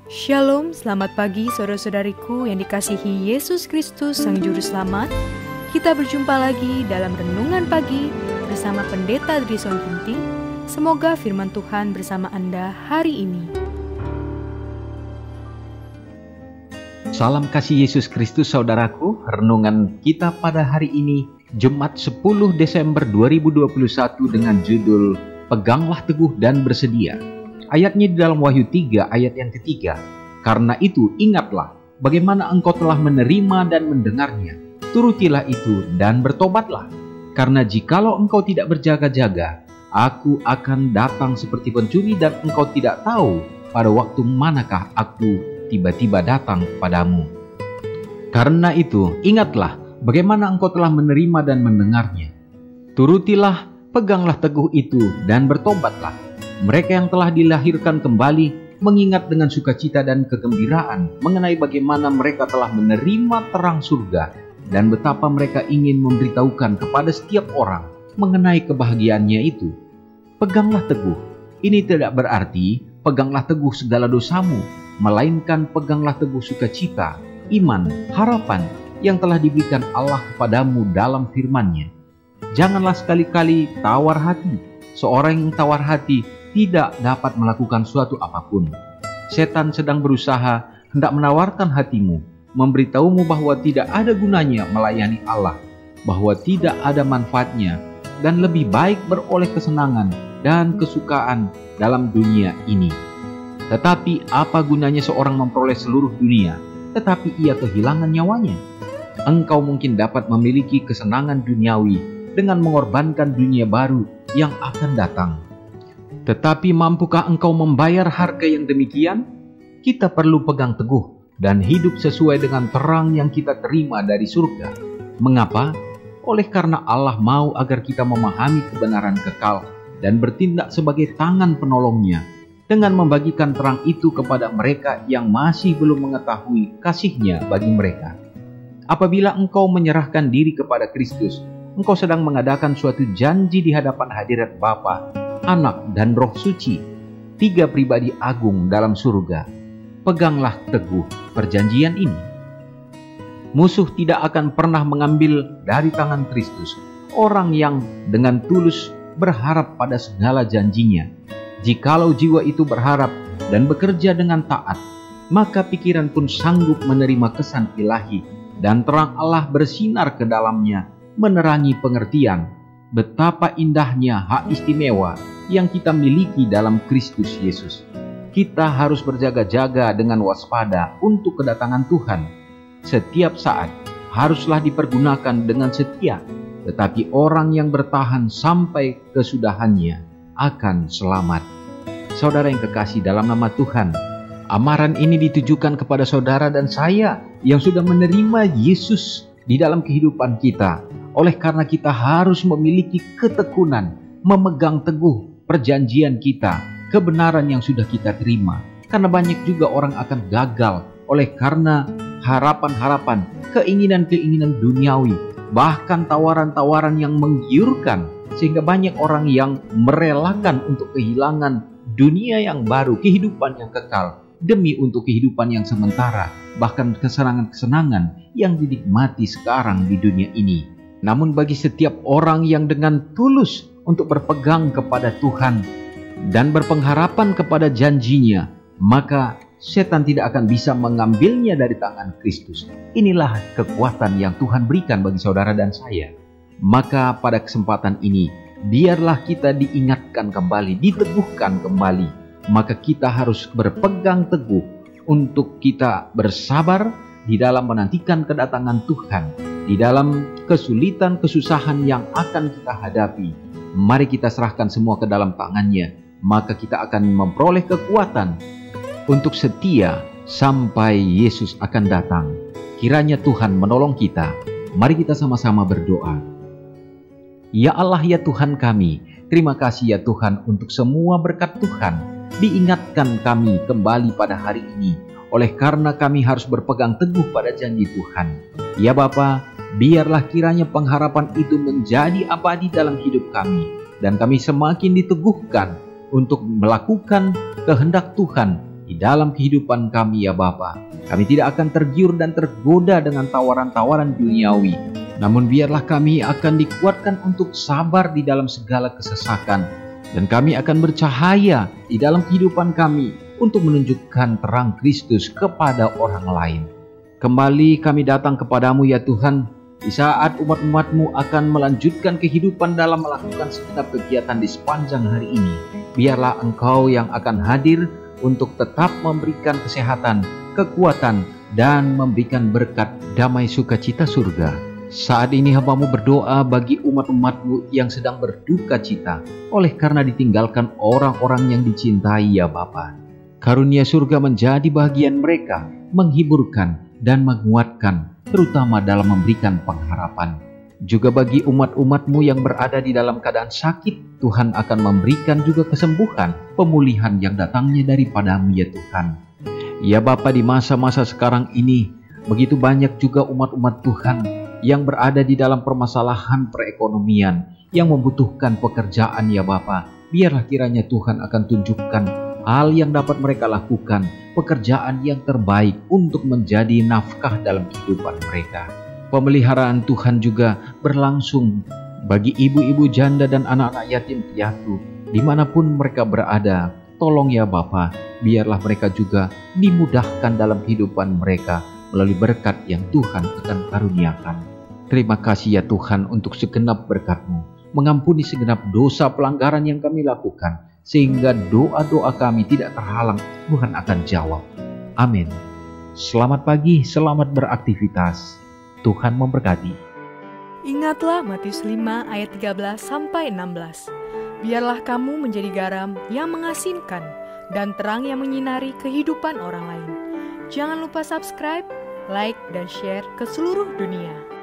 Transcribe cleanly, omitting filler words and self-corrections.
Shalom, selamat pagi saudara-saudariku yang dikasihi Yesus Kristus Sang Juru Selamat. Kita berjumpa lagi dalam Renungan Pagi bersama Pendeta Drison Ginting. Semoga firman Tuhan bersama Anda hari ini. Salam kasih Yesus Kristus saudaraku. Renungan kita pada hari ini Jumat 10 Desember 2021 dengan judul Peganglah Teguh dan Bersedia. Ayatnya di dalam Wahyu 3 ayat yang ketiga. Karena itu ingatlah bagaimana engkau telah menerima dan mendengarnya. Turutilah itu dan bertobatlah. Karena jikalau engkau tidak berjaga-jaga, aku akan datang seperti pencuri dan engkau tidak tahu pada waktu manakah aku tiba-tiba datang padamu. Karena itu ingatlah bagaimana engkau telah menerima dan mendengarnya. Turutilah, peganglah teguh itu dan bertobatlah. Mereka yang telah dilahirkan kembali mengingat dengan sukacita dan kegembiraan mengenai bagaimana mereka telah menerima terang surga dan betapa mereka ingin memberitahukan kepada setiap orang mengenai kebahagiaannya itu. Peganglah teguh. Ini tidak berarti peganglah teguh segala dosamu, melainkan peganglah teguh sukacita, iman, harapan yang telah diberikan Allah kepadamu dalam firman-Nya. Janganlah sekali-kali tawar hati. Seorang yang tawar hati tidak dapat melakukan suatu apapun. Setan sedang berusaha hendak menawarkan hatimu, memberitahumu bahwa tidak ada gunanya melayani Allah, bahwa tidak ada manfaatnya, dan lebih baik beroleh kesenangan dan kesukaan dalam dunia ini. Tetapi apa gunanya seorang memperoleh seluruh dunia, tetapi ia kehilangan nyawanya? Engkau mungkin dapat memiliki kesenangan duniawi dengan mengorbankan dunia baru yang akan datang. Tetapi mampukah engkau membayar harga yang demikian? Kita perlu pegang teguh dan hidup sesuai dengan terang yang kita terima dari surga. Mengapa? Oleh karena Allah mau agar kita memahami kebenaran kekal dan bertindak sebagai tangan penolongnya dengan membagikan terang itu kepada mereka yang masih belum mengetahui kasih-Nya bagi mereka. Apabila engkau menyerahkan diri kepada Kristus, engkau sedang mengadakan suatu janji di hadapan hadirat Bapa, Anak, dan Roh Suci, 3 pribadi agung dalam surga. Peganglah teguh perjanjian ini. Musuh tidak akan pernah mengambil dari tangan Kristus orang yang dengan tulus berharap pada segala janjinya. Jikalau jiwa itu berharap dan bekerja dengan taat, maka pikiran pun sanggup menerima kesan ilahi dan terang Allah bersinar ke dalamnya, menerangi pengertian betapa indahnya hak istimewa yang kita miliki dalam Kristus Yesus. Kita harus berjaga-jaga dengan waspada untuk kedatangan Tuhan. Setiap saat haruslah dipergunakan dengan setia, tetapi orang yang bertahan sampai kesudahannya akan selamat. Saudara yang kekasih dalam nama Tuhan, amaran ini ditujukan kepada saudara dan saya yang sudah menerima Yesus di dalam kehidupan kita. Oleh karena kita harus memiliki ketekunan, memegang teguh perjanjian kita, kebenaran yang sudah kita terima. Karena banyak juga orang akan gagal oleh karena harapan-harapan, keinginan-keinginan duniawi, bahkan tawaran-tawaran yang menggiurkan, sehingga banyak orang yang merelakan untuk kehilangan dunia yang baru, kehidupan yang kekal, demi untuk kehidupan yang sementara, bahkan kesenangan-kesenangan yang dinikmati sekarang di dunia ini. Namun bagi setiap orang yang dengan tulus untuk berpegang kepada Tuhan dan berpengharapan kepada janjinya, maka setan tidak akan bisa mengambilnya dari tangan Kristus. Inilah kekuatan yang Tuhan berikan bagi saudara dan saya. Maka pada kesempatan ini, biarlah kita diingatkan kembali, diteguhkan kembali. Maka kita harus berpegang teguh untuk kita bersabar di dalam menantikan kedatangan Tuhan, di dalam kesulitan, kesusahan yang akan kita hadapi. Mari kita serahkan semua ke dalam tangan-Nya, maka kita akan memperoleh kekuatan untuk setia sampai Yesus akan datang. Kiranya Tuhan menolong kita. Mari kita sama-sama berdoa. Ya Allah, ya Tuhan kami, terima kasih ya Tuhan untuk semua berkat Tuhan. Diingatkan kami kembali pada hari ini, oleh karena kami harus berpegang teguh pada janji Tuhan. Ya Bapa, biarlah kiranya pengharapan itu menjadi abadi dalam hidup kami, dan kami semakin diteguhkan untuk melakukan kehendak Tuhan di dalam kehidupan kami ya Bapa. Kami tidak akan tergiur dan tergoda dengan tawaran-tawaran duniawi. Namun biarlah kami akan dikuatkan untuk sabar di dalam segala kesesakan. Dan kami akan bercahaya di dalam kehidupan kami untuk menunjukkan terang Kristus kepada orang lain. Kembali kami datang kepadamu ya Tuhan, di saat umat-umat-Mu akan melanjutkan kehidupan dalam melakukan segenap kegiatan di sepanjang hari ini. Biarlah Engkau yang akan hadir untuk tetap memberikan kesehatan, kekuatan, dan memberikan berkat damai sukacita surga. Saat ini hamba-Mu berdoa bagi umat-umat-Mu yang sedang berduka cita oleh karena ditinggalkan orang-orang yang dicintai ya Bapa. Karunia surga menjadi bagian mereka, menghiburkan dan menguatkan, terutama dalam memberikan pengharapan. Juga bagi umat-umat-Mu yang berada di dalam keadaan sakit, Tuhan akan memberikan juga kesembuhan, pemulihan yang datangnya daripada-Mu ya Tuhan. Ya Bapa, di masa-masa sekarang ini, begitu banyak juga umat-umat Tuhan yang berada di dalam permasalahan perekonomian, yang membutuhkan pekerjaan ya Bapa. Biarlah kiranya Tuhan akan tunjukkan hal yang dapat mereka lakukan, pekerjaan yang terbaik untuk menjadi nafkah dalam kehidupan mereka. Pemeliharaan Tuhan juga berlangsung bagi ibu-ibu janda dan anak-anak yatim piatu, dimanapun mereka berada. Tolong ya Bapa, biarlah mereka juga dimudahkan dalam kehidupan mereka melalui berkat yang Tuhan akan karuniakan. Terima kasih ya Tuhan untuk segenap berkat-Mu, mengampuni segenap dosa pelanggaran yang kami lakukan, sehingga doa-doa kami tidak terhalang, Tuhan akan jawab. Amin. Selamat pagi, selamat beraktivitas. Tuhan memberkati. Ingatlah Matius 5 ayat 13-16. Biarlah kamu menjadi garam yang mengasinkan dan terang yang menyinari kehidupan orang lain. Jangan lupa subscribe, like, dan share ke seluruh dunia.